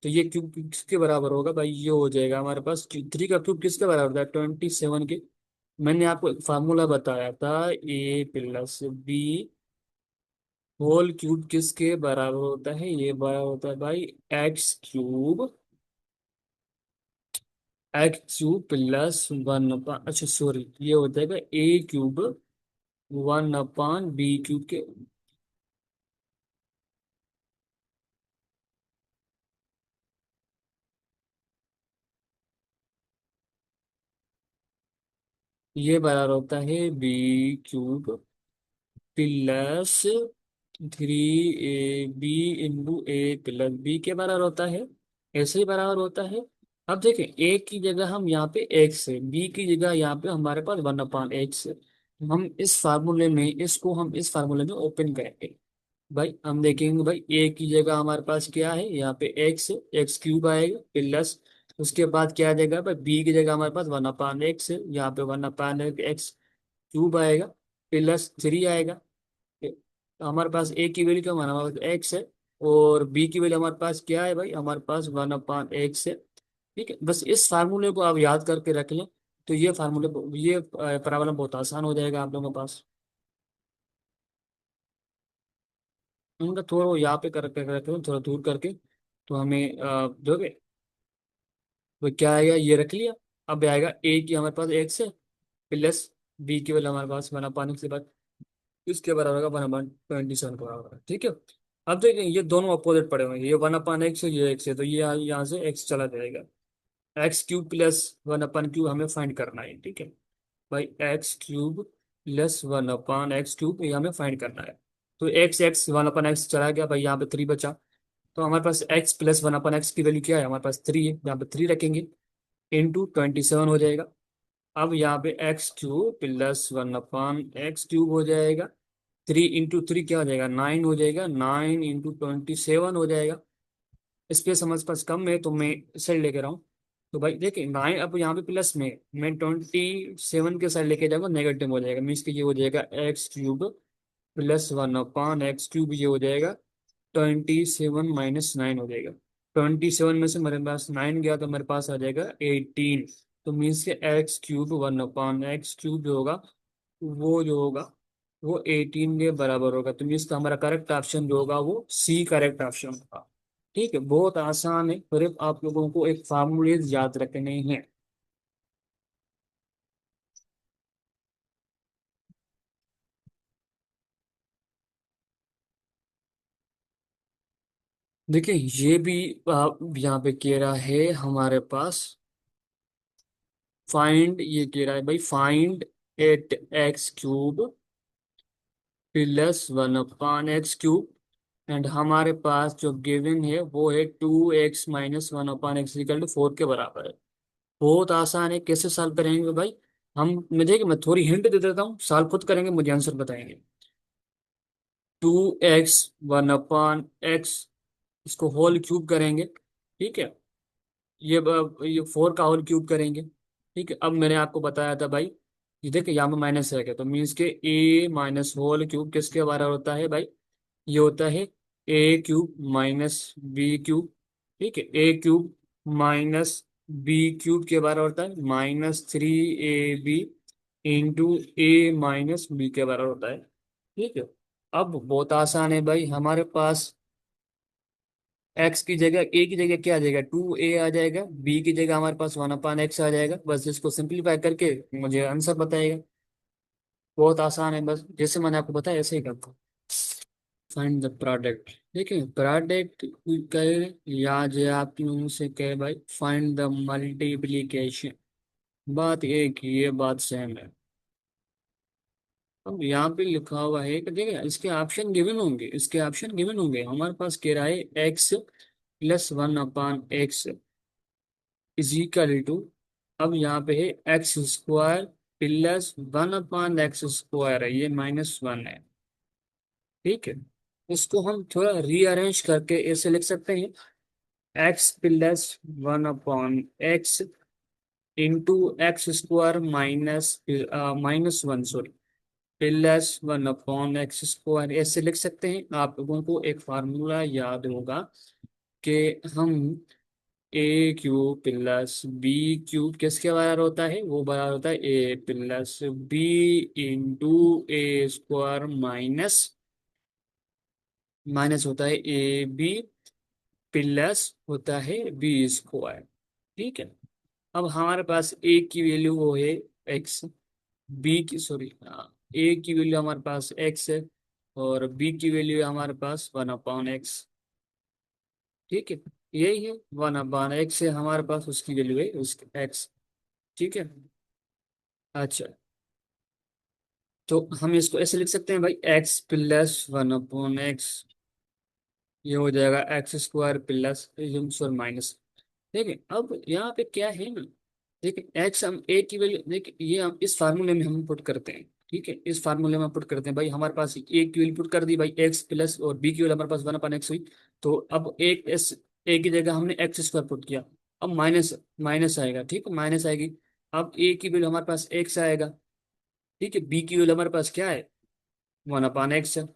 तो ये क्यूब किसके बराबर होगा भाई, ये हो जाएगा हमारे पास 3 का क्यूब किसके बराबर था, 27 के। मैंने आपको एक फार्मूला बताया था, A + B होल क्यूब किसके बराबर होता है, ये बराबर होता है भाई X³ + 1 अच्छा सॉरी ये हो जाएगा A³ = 1/B³ के। ये बराबर होता है B³ + 3AB into A + B के बराबर होता है, ऐसे ही बराबर होता है। अब देखें ए की जगह हम यहाँ पे एक्स है, बी की जगह यहाँ पे हमारे पास 1/X है। हम इस फार्मूले में ओपन करेंगे भाई, हम देखेंगे भाई ए की जगह हमारे पास क्या है, यहाँ पे एक्स, X³ आएगा प्लस, उसके बाद क्या आ जाएगा भाई, बी की जगह हमारे पास 1/X है, यहाँ पे 1/X³ आएगा, +3 आएगा। तो हमारे पास ए की वैल्यू क्या माना, एक्स है, और बी की वैल्यू हमारे पास क्या है भाई, हमारे पास 1/x है। ठीक है, बस इस फार्मूले को आप याद करके रख लें, तो ये फार्मूले, ये प्रॉब्लम बहुत आसान हो जाएगा आप लोगों के पास। उनका थोड़ा यहाँ पे कर रखे हो, थोड़ा दूर करके, तो हमें दोगे। तो क्या आएगा, ये रख लिया। अब आएगा ए की हमारे पास एक से प्लस बी की वैल्यू हमारे पास 1/x के बाद इसके बराबर होगा 1/27 के बराबर है। ठीक है, अब देखिए ये दोनों अपोजिट पड़े हुए हैं, ये 1/x है, ये x है, तो ये यहाँ से x चला जाएगा। x³ प्लस 1/क्यूब हमें फाइंड करना है। ठीक है भाई, x³ प्लस 1/x³ ये हमें फाइंड करना है। तो x 1/x चला गया भाई, यहाँ पे 3 बचा। तो हमारे पास x प्लस 1/x की वैल्यू क्या है, हमारे पास 3 है, यहाँ पे 3 रखेंगे, इंटू 27 हो जाएगा। अब यहाँ पे x³ प्लस 1/x³ हो जाएगा, 3 × 3 क्या हो जाएगा, 9 हो जाएगा, 9 × 27 हो जाएगा। स्पेस हमारे पास कम है, तो मैं साइड लेके रहा हूँ। तो भाई देखिए 9 अब यहाँ पे प्लस में, मैं 27 के साइड लेके जाऊंगा, नेगेटिव हो जाएगा, मीन्स कि ये हो जाएगा x³ प्लस 1/x³, ये हो जाएगा 27 - 9 हो जाएगा। 27 में से मेरे पास 9 गया, तो मेरे पास आ जाएगा 18। तो मीन्स के x³ 1/x³ जो होगा, वो जो होगा वो 18 के बराबर होगा। तो मीन्स का हमारा करेक्ट ऑप्शन जो होगा वो सी करेक्ट ऑप्शन होगा। ठीक है, बहुत आसान है, सिर्फ आप लोगों को एक फार्मूले याद रखने हैं। देखिए ये भी यहाँ पे कह रहा है हमारे पास, फाइंड, ये कह रहा है भाई find at x³ plus 1/x³ and हमारे पास जो गिवन है वो है 2x - 1/x = 4 के बराबर है। बहुत आसान है, कैसे सॉल्व करेंगे भाई, मैं देखिए मैं थोड़ी हिंट दे देता हूँ, सॉल्व खुद करेंगे, मुझे आंसर बताएंगे। 2x 1/x, इसको होल क्यूब करेंगे। ठीक है, ये 4 का होल क्यूब करेंगे। ठीक है, अब मैंने आपको बताया था भाई, ये देखिए यहाँ में माइनस है क्या, तो मीन्स के a माइनस होल क्यूब किसके बराबर होता है भाई, ये होता है a³ माइनस b³। ठीक है, a³ माइनस b³ के बराबर होता है -3ab इंटू a - b के बराबर होता है। ठीक है, अब बहुत आसान है भाई, हमारे पास एक्स की जगह, ए की जगह क्या आ जाएगा, 2a आ जाएगा, बी की जगह हमारे पास 1/x आ जाएगा, बस इसको सिंप्लीफाई करके मुझे आंसर बताएगा। बहुत आसान है, बस जैसे मैंने आपको बताया ऐसे ही करता। फाइंड द प्रोडक्ट, देखिए प्रोडक्ट कहे या जो आप लोगों से कहे भाई फाइंड द मल्टीप्लीकेशन, बात एक ही, ये बात सेम है। अब यहाँ पे लिखा हुआ है कि देखिए इसके ऑप्शन गिवन होंगे, इसके ऑप्शन गिवन होंगे, हमारे पास कह रहा है x plus 1/x is equal to, अब यहाँ पे है x² प्लस 1/x² है, ये -1 है। ठीक है, इसको हम थोड़ा रीअरेंज करके ऐसे लिख सकते हैं, x plus 1/x into x² -1, sorry, plus 1/x², ऐसे लिख सकते हैं। आप लोगों को एक फार्मूला याद होगा कि हम a³ प्लस b³ किसके बराबर होता है, वो बराबर होता है a plus b into a² minus, minus होता है ab प्लस होता है b²। ठीक है, अब हमारे पास a की वैल्यू वो है x, b की, सॉरी, a की वैल्यू हमारे पास x है, और b की वैल्यू है हमारे पास 1/x। ठीक है, यही है 1/x है हमारे पास, उसकी वैल्यू है उसकी x। ठीक है, अच्छा, तो हम इसको ऐसे लिख सकते हैं भाई, x प्लस 1/x, ये हो जाएगा x² प्लस, सॉरी माइनस। ठीक है, अब यहाँ पे क्या है ना, देखिए एक्स, हम ए की वैल्यू, देखिए ये हम इस फार्मूले में हम पुट करते हैं। ठीक है, इस फार्मूले में पुट करते हैं भाई, हमारे पास ए की वैल्यू पुट कर दी भाई, एक्स प्लस, और बी की वैल्यू हमारे पास 1/x हुई। तो अब एक एस, ए की जगह हमने x² पुट किया, अब माइनस, माइनस आएगा। ठीक है, माइनस आएगी। अब ए की वैल्यू हमारे पास x आएगा। ठीक है, बी की वैल्यू हमारे पास क्या है, 1/x है।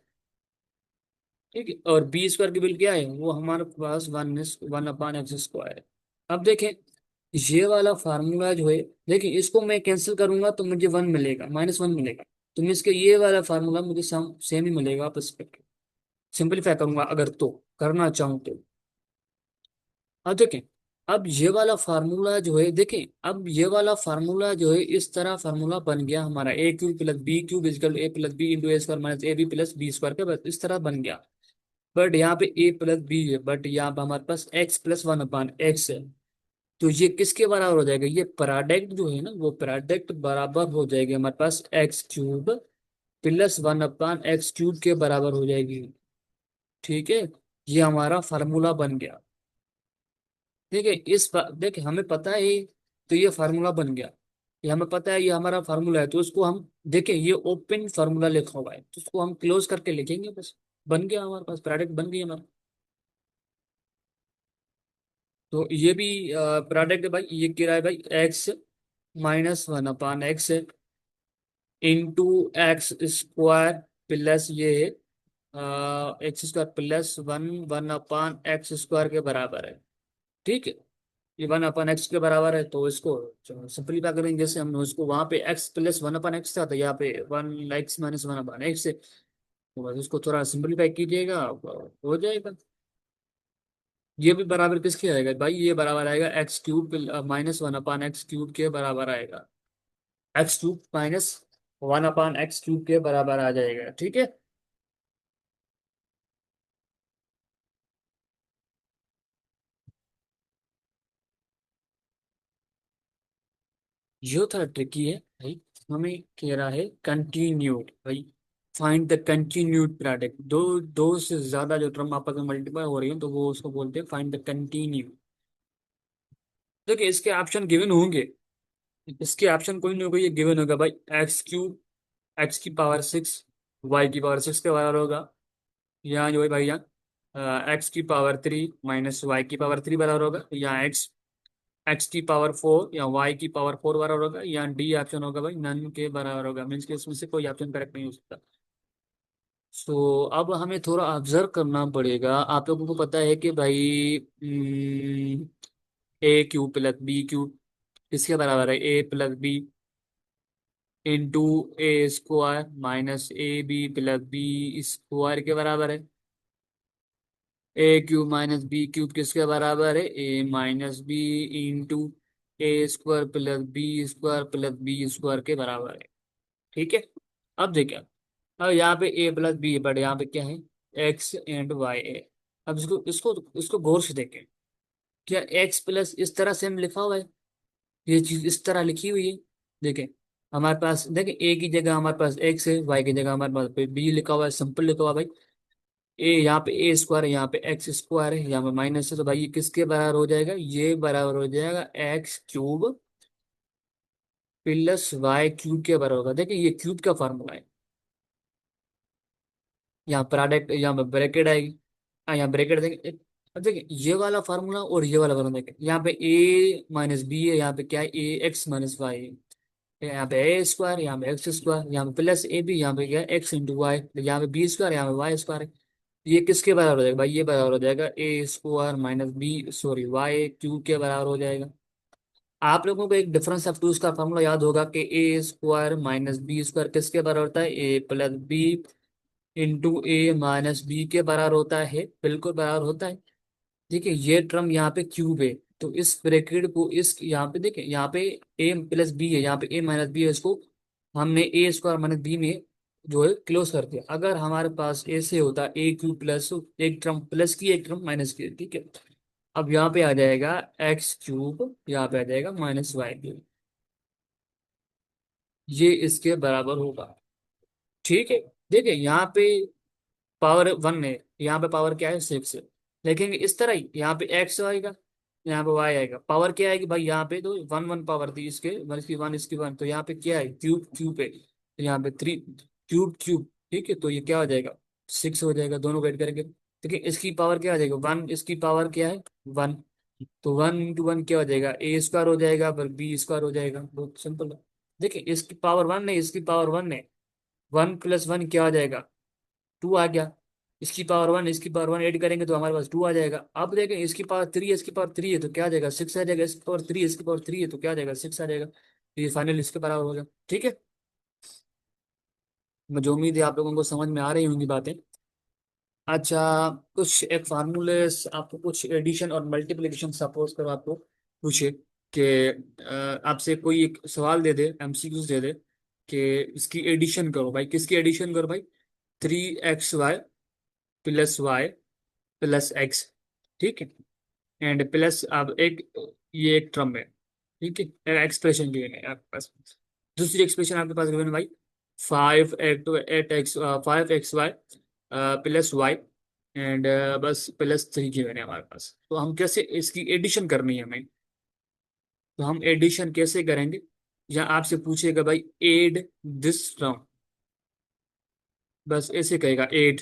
ठीक है, और बी स्क्वायर की वैल्यू क्या है, वो हमारे पास 1/x स्क्वायर है। अब देखें, ये वाला फार्मूला जो है, देखिए इसको मैं कैंसिल करूंगा तो मुझे 1 मिलेगा, -1 मिलेगा। तो मैं इसके ये वाला फार्मूला मुझे सेम ही मिलेगा आप इस पर सिंपलीफाई करूंगा अगर तो करना चाहूँ तो। अब देखें, अब ये वाला फार्मूला जो है, देखें अब ये वाला फार्मूला जो है इस तरह फार्मूला बन गया हमारा, a³ + b³ a+b * a+b² के बस इस तरह बन गया। बट यहाँ पे a+b है, बट यहाँ पे हमारे पास x + 1/x है। तो ये किसके बराबर हो जाएगा, ये प्रोडक्ट जो है ना, वो प्रोडक्ट बराबर हो जाएगी हमारे पास x³ + 1/x³ के बराबर हो जाएगी। ठीक है, ये हमारा फार्मूला बन गया। ठीक है, देखिए हमें पता है, तो ये फार्मूला बन गया। ये हमें पता है, ये हमारा फार्मूला है, तो उसको हम देखें, ये ओपन फार्मूला लिखा हुआ है तो उसको हम क्लोज करके लिखेंगे बस। बन गया हमारे पास, प्रोडक्ट बन गई हमारा। तो ये भी प्रोडक्ट है भाई, ये क्या है भाई, x - 1/x × x² प्लस ये है x² + 1/x² के बराबर है। ठीक है, ये 1/x के बराबर है, तो इसको सिंपलीफाई करेंगे, जैसे हमने उसको वहां पे x + 1/x था, तो यहाँ पे 1x - 1/x है। तो बस उसको थोड़ा सिंपलीफाई कीजिएगा, हो जाएगा। ये भी बराबर किसके आएगा भाई, ये बराबर आएगा x³ -1/x³ के बराबर आएगा। x³ -1/x³ के बराबर आ जाएगा। ठीक है, जो थोड़ा ट्रिकी है भाई। हमें कह रहा है कंटिन्यूड भाई, फाइंड द कंटिन्यूड प्रोडक्ट। दो दो से ज्यादा जो टर्म आपस में मल्टीप्लाई हो रही है तो वो उसको बोलते हैं फाइंड द कंटिन्यूड। देखिए इसके ऑप्शन गिवन होंगे, इसके ऑप्शन कोई ना कोई गिवन होगा भाई। x³ x⁶ y⁶ के बराबर होगा, यहाँ जो है भाई यहाँ x⁻³ -y⁻³ बराबर होगा, यहाँ x⁴ या y⁴ बराबर होगा, या डी ऑप्शन होगा भाई नन के बराबर होगा, मीन्स के इसमें से कोई ऑप्शन करेक्ट नहीं हो सकता। सो अब हमें थोड़ा ऑब्जर्व करना पड़ेगा। आप लोगों को पता है कि भाई a³ + b³ किसके बराबर है, a + b * a² - ab + b² के बराबर है। a³ - b³ किसके बराबर है, a - b * a² + b² + b² के बराबर है। ठीक है, अब देखिए, अब यहाँ पे a + b है, बट यहाँ पे क्या है, x&y है। अब इसको इसको इसको गौर से देखें, क्या x प्लस इस तरह से हम लिखा हुआ है, ये चीज इस तरह लिखी हुई है। देखें, हमारे पास देखें a की जगह हमारे पास x है, y की जगह हमारे पास b लिखा हुआ है, सिंपल लिखा हुआ है भाई। यहाँ पे a² है, यहाँ पे x² है, यहाँ पे माइनस है, तो भाई ये किसके बराबर हो जाएगा, ये बराबर हो जाएगा x³ + y³ के बराबर होगा। देखिए ये क्यूब का फॉर्मूला है, यहाँ प्रोडक्ट, यहाँ पे ब्रैकेट आएगी। यहाँ ब्रैकेट देंगे अब देखिए ये वाला फार्मूला और ये वाला फार्मूला देखें, यहाँ पे a - b है, यहाँ पे क्या है, a x - y है। यहाँ पे a², यहाँ पे x², यहाँ पे +ab, यहाँ पे क्या है x × y, यहाँ पे b², यहाँ पे y² है। ये किसके बराबर हो जाएगा भाई, ये बराबर हो जाएगा a² - b सॉरी y³ के बराबर हो जाएगा। आप लोगों को एक डिफरेंस ऑफ टूज का फॉर्मूला याद होगा कि a² - b² किसके बराबर होता है, a + b * a - b के बराबर होता है, बिल्कुल बराबर होता है। देखिए ये टर्म यहाँ पे क्यूब है, तो इस ब्रैकेट को इस यहाँ पे देखिए, यहाँ पे a + b है, यहाँ पे a - b है, इसको हमने a² - b में जो है क्लोज कर दिया। अगर हमारे पास ऐसे होता a³ प्लस एक टर्म प्लस की एक टर्म माइनस की, ठीक है। अब यहाँ पे आ जाएगा x³, यहाँ पे आ जाएगा -y³, ये इसके बराबर होगा। ठीक है, देखिए यहाँ पे पावर 1 है, यहाँ पे पावर क्या है, 6 है। देखेंगे इस तरह ही, यहाँ पे x आएगा, यहाँ पे y आएगा, पावर क्या आएगी भाई, यहाँ पे तो 1 1 पावर थी इसके, 1 इसकी 1 इसकी 1, तो यहाँ पे क्या है, क्यूब क्यूब है, तो यहाँ पे 3 क्यूब क्यूब। ठीक है, तो ये क्या हो जाएगा, 6 हो जाएगा, दोनों ऐड करेंगे। देखिए इसकी पावर क्या आ जाएगा, 1, इसकी पावर क्या है, 1, तो 1 × 1 क्या हो जाएगा, a² हो जाएगा, पर b² हो जाएगा, बहुत सिंपल है। देखिए इसकी पावर 1 है, इसकी पावर 1 है, 1 + 1 क्या हो जाएगा, 2 आ गया। इसकी पावर वन, इसकी पावर वन ऐड करेंगे तो हमारे पास टू आ जाएगा। अब देखें इसकी पावर थ्री, इसकी पावर थ्री है तो क्या आ जाएगा, सिक्स आ जाएगा। इसकी पावर थ्री, इसकी पावर थ्री है तो क्या आ जाएगा, सिक्स आ जाएगा। तो ये फाइनल इसके बराबर हो गया। ठीक है, मुझे उम्मीद है आप लोगों को समझ में आ रही होंगी बातें। अच्छा, कुछ एक फार्मूले, आपको कुछ एडिशन और मल्टीप्लिकेशन सपोज करो आपको पूछे कि आपसे कोई एक सवाल दे दे, एमसीक्यूज दे दे कि इसकी एडिशन करो भाई, किसकी एडिशन करो भाई, 3xy plus y plus x. ठीक है, एंड प्लस अब एक, ये एक टर्म है। ठीक है, एक्सप्रेशन गिवन है आपके पास। दूसरी एक्सप्रेशन आपके पास गिवन है भाई, 5 8 x 5xy plus y and बस प्लस थ्री गिवन है हमारे पास। तो हम कैसे इसकी एडिशन करनी है हमें, तो हम एडिशन कैसे करेंगे, या आपसे पूछेगा भाई एड दिस टर्म, बस ऐसे कहेगा एड।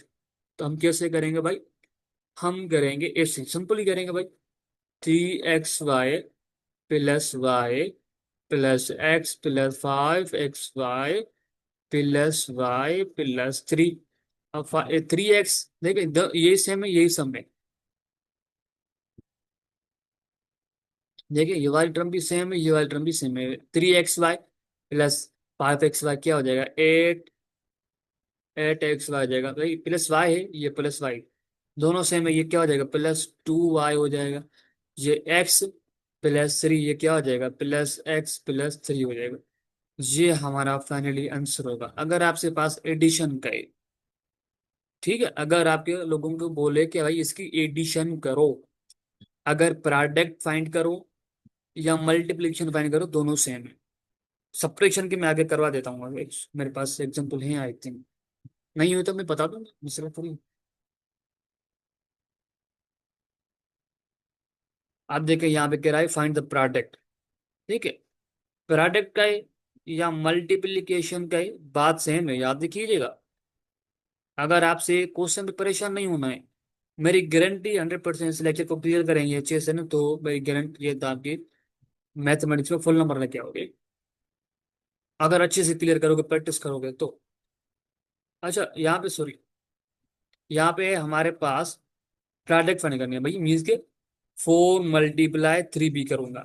तो हम कैसे करेंगे भाई, हम करेंगे ऐसे, सिंपल ही करेंगे भाई, 3xy plus y plus x plus 5xy plus y plus three. अब 3x देखिए, ये सेम है, यही सम है। देखिए ये वाली टर्म भी सेम है, ये वाली टर्म भी सेम है। 3xy प्लस 5xy क्या हो जाएगा, 8xy हो जाएगा भाई, प्लस वाई है, ये प्लस वाई, दोनों सेम है, ये क्या हो जाएगा, +2y हो जाएगा। ये x प्लस थ्री, ये क्या हो जाएगा, +x प्लस थ्री हो जाएगा। ये हमारा फाइनली आंसर होगा अगर आपसे पास एडिशन का है। ठीक है, अगर आपके लोगों को बोले कि भाई इसकी एडिशन करो, अगर प्रोडक्ट फाइंड करो या मल्टीप्लिकेशन फाइंड करो, दोनों सेम है। सब्ट्रैक्शन की मैं आगे करवा देता हूँ, आगे मेरे पास एग्जांपल है आई थिंक, नहीं हुई तो मैं बता दूंगा, मिसरा थोड़ी। आप देखें यहाँ पे कह रहा है फाइंड द प्रोडक्ट। ठीक है, प्रोडक्ट का है या मल्टीप्लिकेशन का है, बात सेम है, याद रखिएगा। अगर आपसे क्वेश्चन में परेशान नहीं होना है, मेरी गारंटी 100% इस लेक्चर को क्लियर करेंगे अच्छे से ना, तो मेरी गारंटी ये था कि मैथमेटिक्स में फुल नंबर लेके आओगे, अगर अच्छे से क्लियर करोगे, प्रैक्टिस करोगे तो। अच्छा यहाँ पे सॉरी, यहाँ पे हमारे पास प्रोडक्ट फाइंड करनी है भाई, मीन्स के 4 × 3 बी करूंगा,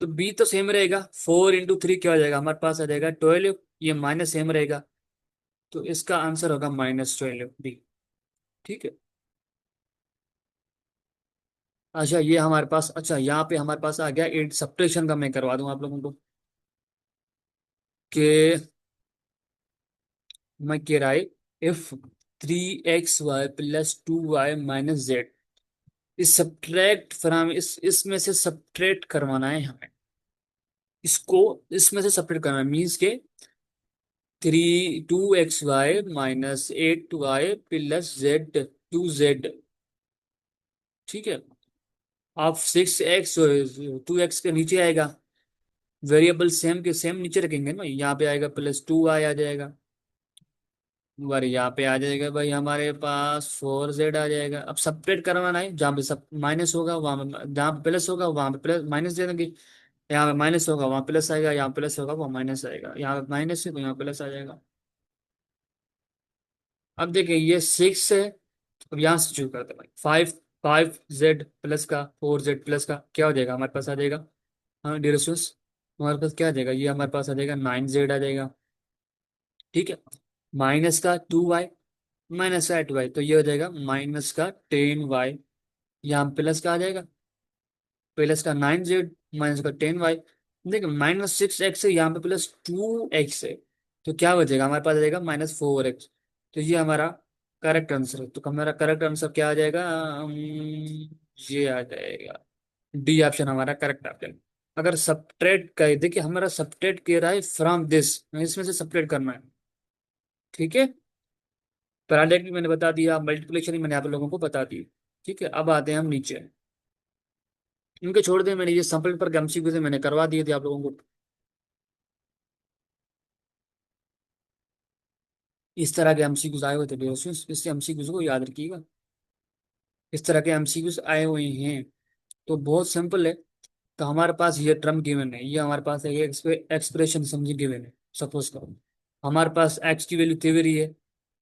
तो बी तो सेम रहेगा, 4 × 3 क्या हो जाएगा, हमारे पास आ जाएगा 12, ये माइनस सेम रहेगा, तो इसका आंसर होगा -12 बी। ठीक है। अच्छा ये हमारे पास, अच्छा यहाँ पे हमारे पास आ गया एट, सब्ट्रैक्शन का मैं करवा दूं आप लोगों को कि मैं कह रहा है, if 3xy plus 2y - z, इस सब्ट्रैक्ट फ्रॉम, इस इसमें से सब्ट्रैक्ट करवाना है हमें, इसको इसमें से सब्ट्रैक्ट करना है, मीन्स के 2xy - 8y plus z 2z। ठीक है, आप 6x 2x के नीचे आएगा, वेरिएबल सेम के सेम नीचे रखेंगे ना, यहाँ पे आएगा +2y आ जाएगा, और यहाँ पे आ जाएगा भाई हमारे पास 4z आ जाएगा। अब सब्ट्रैक्ट करवाना है, जहाँ पे सब माइनस होगा वहाँ पे, जहाँ पे प्लस होगा वहाँ पे प्लस माइनस दे देंगे, यहाँ पे माइनस होगा वहाँ प्लस आएगा, यहाँ प्लस होगा वहाँ माइनस आएगा, यहाँ पे माइनस है तो यहाँ प्लस आ जाएगा। अब देखिए ये 6 है, अब यहाँ से शुरू करते हैं भाई, 5 5z प्लस का 4z प्लस का क्या हो जाएगा, हमारे पास आ जाएगा, हाँ डिरेक्शंस, हमारे पास क्या आ जाएगा, ये हमारे पास आ जाएगा 9z आ जाएगा। ठीक है, माइनस का 2y माइनस का 8y, तो ये हो जाएगा माइनस का 10y, यहाँ प्लस का आ जाएगा, प्लस का 9z माइनस का 10y। देखिए -6x है, यहाँ पे +2x है, तो क्या बचेगा, हमारे पास आ जाएगा -4x। तो ये हमारा करेक्ट आंसर है, तो हमारा करेक्ट आंसर क्या आ जाएगा, ये आ जाएगा डी ऑप्शन हमारा करेक्ट ऑप्शन। अगर सब्ट्रैक्ट का है, देखिए हमारा सब्ट्रैक्ट कह रहा है फ्रॉम दिस, इसमें से सब्ट्रैक्ट करना है। ठीक है, प्रोडक्ट भी मैंने बता दिया, मल्टीप्लिकेशन भी मैंने आप लोगों को बता दी। ठीक है, अब आते हैं हम नीचे, इनके छोड़ दें, मैंने ये सैंपल पर एमसीक्यू से मैंने करवा दिए थे आप लोगों को। इस तरह के एमसीक्यूज आए हुए थे दोस्तों, इस एमसीक्यूज को याद रखिएगा, इस तरह के एमसीक्यूज आए हुए हैं। तो बहुत सिंपल है, तो हमारे पास ये टर्म गिवन है, ये हमारे पास है, ये एक्सप्रेशन समझिए गिवन है। सपोज करो हमारे पास एक्स की वैल्यू 3 है,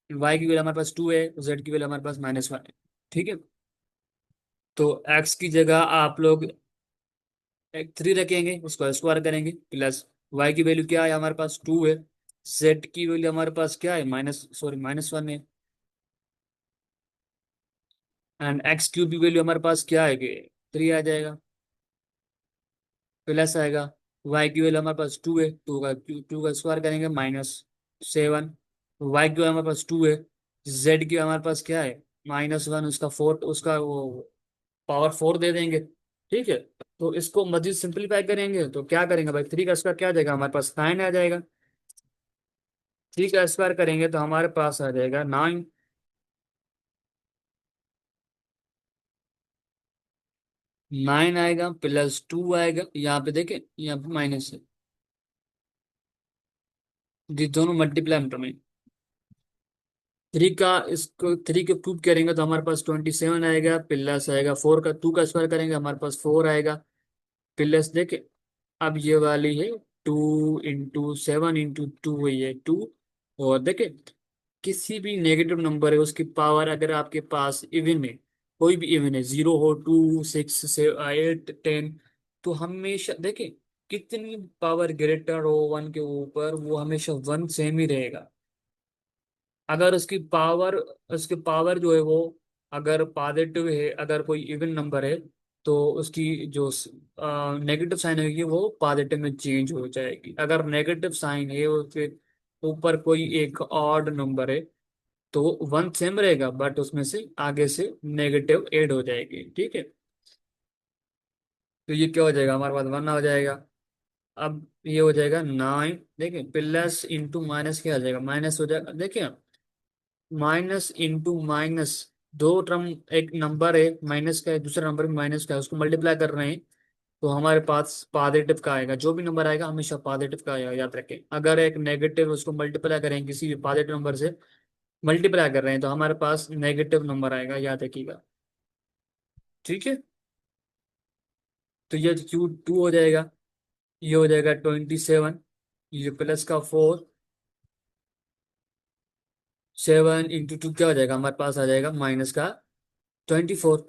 वाई की वैल्यू हमारे पास 2 है, जेड की वैल्यू हमारे पास -1 है। ठीक है। तो एक्स की जगह आप लोग एक 3 रखेंगे, उसको स्क्वायर करेंगे, प्लस वाई की वैल्यू क्या है हमारे पास 2 है, जेड की वैल्यू हमारे पास क्या है -1 है, एंड एक्स क्यूब की वैल्यू हमारे पास क्या है कि 3 आ जाएगा, प्लस आएगा वाई की वैल्यू हमारे पास 2 है, 2 का स्क्वायर करेंगे -7, वाई की वैल्यू हमारे पास 2 है, जेड की हमारे पास क्या है -1, उसका 4, उसका वो पावर 4 दे देंगे। ठीक है। तो इसको मजीद सिंप्लीफाई करेंगे तो क्या करेंगे भाई, 3 का स्क्वायर क्या आ जाएगा हमारे पास 9 आ जाएगा, 3 का स्क्वायर करेंगे तो हमारे पास आ जाएगा 9, 9 आएगा, +2 आएगा, यहाँ पे देखें यहाँ पे माइनस है, ये दोनों मल्टीप्लाई में, 3 का क्यूब करेंगे तो हमारे पास 27 आएगा, प्लस आएगा 4 का 2 का स्क्वायर करेंगे हमारे पास 4 आएगा, प्लस देखे अब ये वाली है 2 × 7 × 2 है ये 2, और देखे किसी भी नेगेटिव नंबर है उसकी पावर अगर आपके पास इवन है, कोई भी इवन है, 0 हो, 2 6 8 10, तो हमेशा देखे कितनी पावर ग्रेटर हो 1 के ऊपर वो हमेशा 1 सेम ही रहेगा। अगर उसकी पावर जो है वो अगर पॉजिटिव है, अगर कोई इवन नंबर है तो उसकी जो नेगेटिव साइन होगी वो पॉजिटिव में चेंज हो जाएगी, अगर नेगेटिव साइन है उसके ऊपर कोई एक ऑड नंबर है तो 1 सेम रहेगा, बट उसमें से आगे से नेगेटिव ऐड हो जाएगी। ठीक है। तो ये क्या हो जाएगा हमारे पास 1 हो जाएगा। अब ये हो जाएगा 9, देखिए प्लस इंटू माइनस क्या आ जाएगा, माइनस हो जाएगा, देखिए माइनस इंटू माइनस, दो टर्म, एक नंबर है माइनस का है, दूसरा नंबर भी माइनस का है, उसको मल्टीप्लाई कर रहे हैं तो हमारे पास पॉजिटिव का आएगा, जो भी नंबर आएगा हमेशा पॉजिटिव का आएगा, याद रखें। अगर एक नेगेटिव उसको मल्टीप्लाई करें किसी भी पॉजिटिव नंबर से, मल्टीप्लाई कर रहे हैं तो हमारे पास नेगेटिव नंबर आएगा, याद रखिएगा। ठीक है। तो ये Q2 हो जाएगा, ये हो जाएगा 27, ये +4, 7 × 2 क्या हो जाएगा हमारे पास आ जाएगा -24।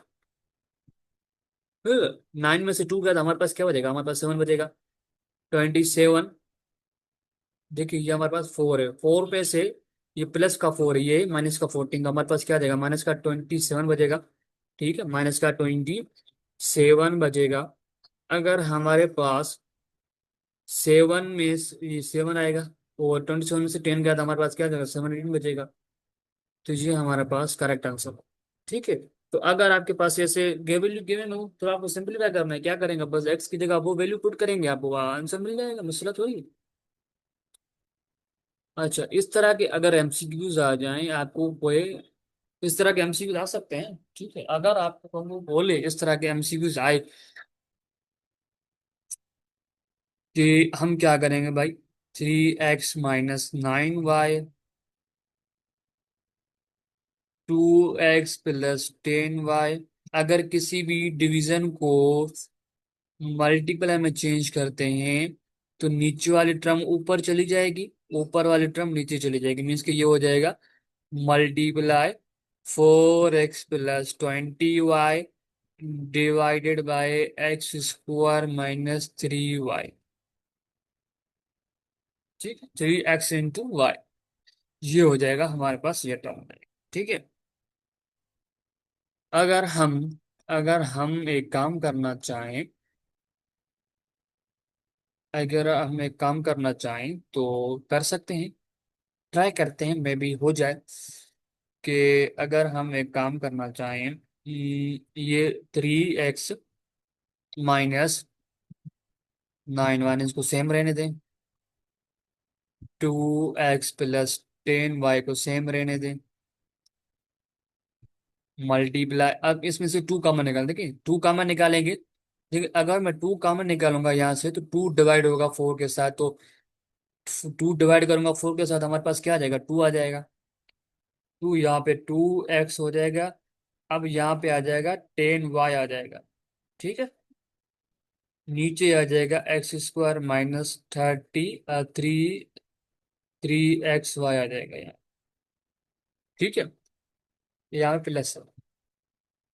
9 में से 2 गया तो हमारे पास क्या बचेगा, हमारे पास 7 बचेगा। 27, देखिए ये हमारे पास 4 है, 4 पे से ये प्लस का 4 है, ये -14 का, हमारे पास क्या आ जाएगा -27 बचेगा। ठीक है, -27 बचेगा। अगर हमारे पास 7 में ये 7 आएगा और 27 में से 10 गया तो हमारे पास क्या आ जाएगा 17 बचेगा। तो ये हमारे पास करेक्ट आंसर है। ठीक है। तो अगर आपके पास ऐसे वैल्यू गिवन हो तो आपको सिंपलीफाई करना है, क्या करेंगे, बस एक्स की जगह वो वैल्यू पुट करेंगे, आपको आंसर मिल जाएगा, मसला थोड़ी। अच्छा, इस तरह के अगर एमसीक्यूज आ जाएं आपको कोई, इस तरह के एमसीक्यूज आ सकते हैं। ठीक है, अगर आपको वो बोले इस तरह के एमसीक्यूज आए कि हम क्या करेंगे भाई, 3x - 9y, 2x + 10y, अगर किसी भी डिवीजन को मल्टीप्लाई में चेंज करते हैं तो नीचे वाली टर्म ऊपर चली जाएगी, ऊपर वाली टर्म नीचे चली जाएगी, मीन्स कि ये हो जाएगा multiply 4x + 20y divided by x² - 3y। ठीक है, 3x × y, ये हो जाएगा हमारे पास ये टर्म। ठीक है। अगर हम अगर हम एक काम करना चाहें, अगर हम एक काम करना चाहें तो कर सकते हैं, ट्राई करते हैं मे भी हो जाए कि अगर हम एक काम करना चाहें ये 3x - 9 इसको सेम रहने दें, 2x + 10y को सेम रहने दें, मल्टीप्लाई, अब इसमें से 2 कॉमन निकाल, देखिए 2 कॉमन निकालेंगे, देखिए अगर मैं 2 कॉमन निकालूंगा यहाँ से तो 2 डिवाइड होगा 4 के साथ, तो 2 डिवाइड करूंगा 4 के साथ हमारे पास क्या आ जाएगा 2 आ जाएगा, 2 यहाँ पे 2x हो जाएगा, अब यहाँ पे आ जाएगा 10y आ जाएगा। ठीक है। नीचे आ जाएगा x² - 30 3 3xy आ जाएगा यहाँ। ठीक है, यहाँ पे प्लस है।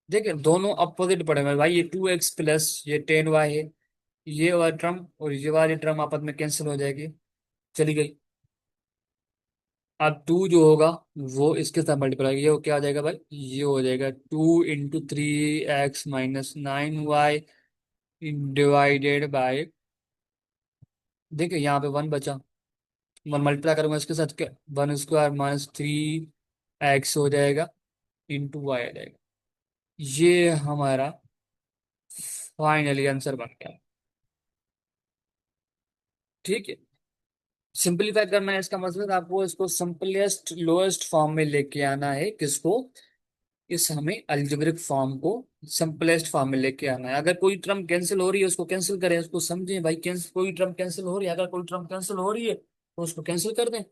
देखिए दोनों अपोजिट पड़े हुए हैं भाई, ये 2x प्लस ये 10y है। ये वाला टर्म और ये वाली टर्म आपस में कैंसिल हो जाएगी, चली गई। अब 2 जो होगा वो इसके साथ मल्टीप्लाई, ये क्या आ जाएगा भाई, ये हो जाएगा 2 × 3x - 9y डिवाइडेड बाय, देखिए यहाँ पे 1 बचा, 1 मल्टीप्लाई करूंगा इसके साथ, क्या 1² - 3x हो जाएगा, × y आ जाएगा। ये हमारा फाइनली आंसर बन गया। ठीक है, सिंपलीफाई करना है इसका मतलब आपको इसको सिंपलेस्ट लोएस्ट फॉर्म में लेके आना है, किसको, इस हमें अलजेब्रिक फॉर्म को सिंपलेस्ट फॉर्म में लेके आना है। अगर कोई टर्म कैंसिल हो रही है उसको कैंसिल करें, उसको समझें भाई, कैंसिल कोई टर्म कैंसिल हो रही है, अगर कोई टर्म कैंसिल हो रही है तो उसको कैंसिल कर दें।